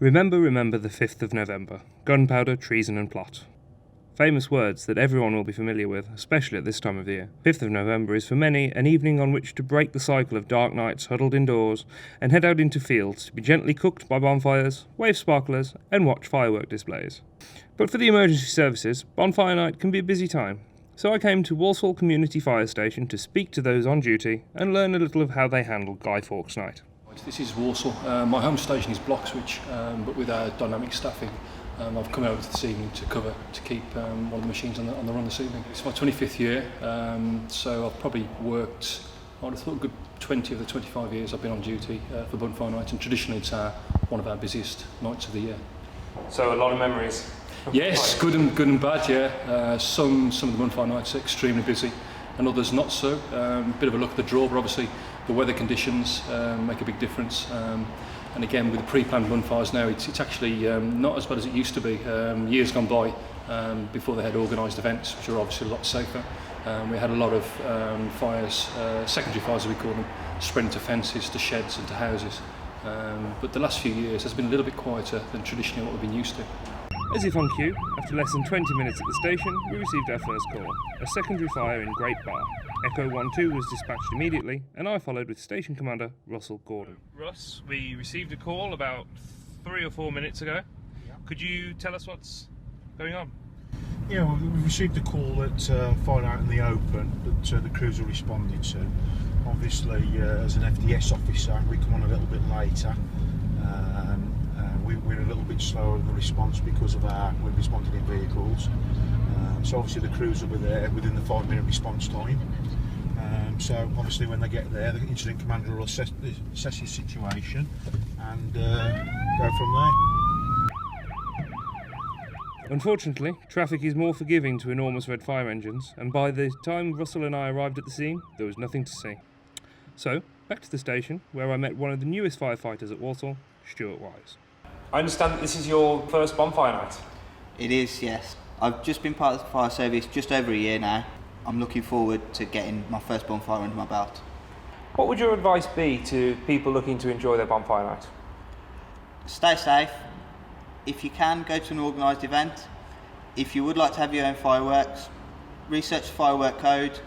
Remember, remember the 5th of November. Gunpowder, treason and plot. Famous words that everyone will be familiar with, especially at this time of the year. 5th of November is for many an evening on which to break the cycle of dark nights huddled indoors and head out into fields to be gently cooked by bonfires, wave sparklers and watch firework displays. But for the emergency services, Bonfire Night can be a busy time. So I came to Walsall Community Fire Station to speak to those on duty and learn a little of how they handle Guy Fawkes Night. This is Walsall. My home station is Bloxwich, but with our dynamic staffing, I've come over this evening to keep one of the machines on the run this evening. It's my 25th year, so I've probably worked, I'd have thought, a good 20 of the 25 years I've been on duty for Bonfire Night, and traditionally it's one of our busiest nights of the year. So a lot of memories. Yes, good and bad. Yeah, some of the Bonfire Nights are extremely busy, and others not so. Bit of a luck of the draw, but obviously the weather conditions make a big difference. And again, with the pre-planned bonfires now, it's actually not as bad as it used to be. Years gone by, before they had organised events, which are obviously a lot safer. We had a lot of fires, secondary fires as we call them, spread into fences, to sheds and to houses. But the last few years has been a little bit quieter than traditionally what we've been used to. As if on cue, after less than 20 minutes at the station, we received our first call. A secondary fire in Great Bar. Echo 1-2 was dispatched immediately, and I followed with Station Commander Russell Gauden. Russ, we received a call about 3 or 4 minutes ago. Yeah. Could you tell us what's going on? Yeah, well, we received a call that fire out in the open that the cruiser responded to. Obviously, as an FDS officer, we come on a little bit later. We're a little bit slower in the response because of we're responding in vehicles. So obviously the crews will be there within the 5-minute response time. So obviously when they get there, the incident commander will assess his situation and go from there. Unfortunately, traffic is more forgiving to enormous red fire engines, and by the time Russell and I arrived at the scene, there was nothing to see. So, back to the station, where I met one of the newest firefighters at Walsall, Stuart. I understand that this is your first bonfire night. It is, yes. I've just been part of the fire service just over a year now. I'm looking forward to getting my first bonfire under my belt. What would your advice be to people looking to enjoy their bonfire night? Stay safe. If you can, go to an organised event. If you would like to have your own fireworks, research the firework code.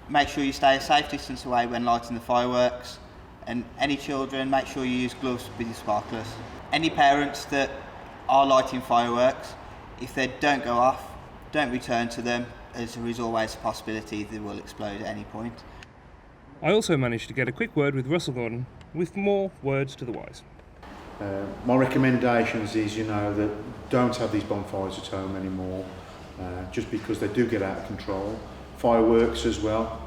Make sure you stay a safe distance away when lighting the fireworks. And any children, make sure you use gloves with your sparklers. Any parents that are lighting fireworks, if they don't go off, don't return to them, as there is always a possibility they will explode at any point. I also managed to get a quick word with Russell Gauden, with more words to the wise. My recommendations is, that don't have these bonfires at home anymore, just because they do get out of control. Fireworks as well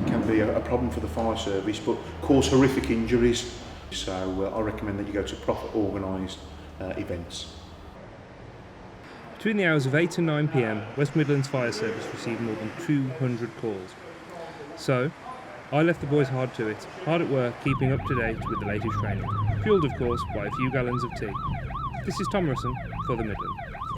can be a problem for the fire service, but cause horrific injuries. So I recommend that you go to proper organised events. Between the hours of 8 and 9 p.m, West Midland's fire service received more than 200 calls. So, I left the boys hard at work keeping up to date with the latest training, fuelled of course by a few gallons of tea. This is Tom Russon for the Midland.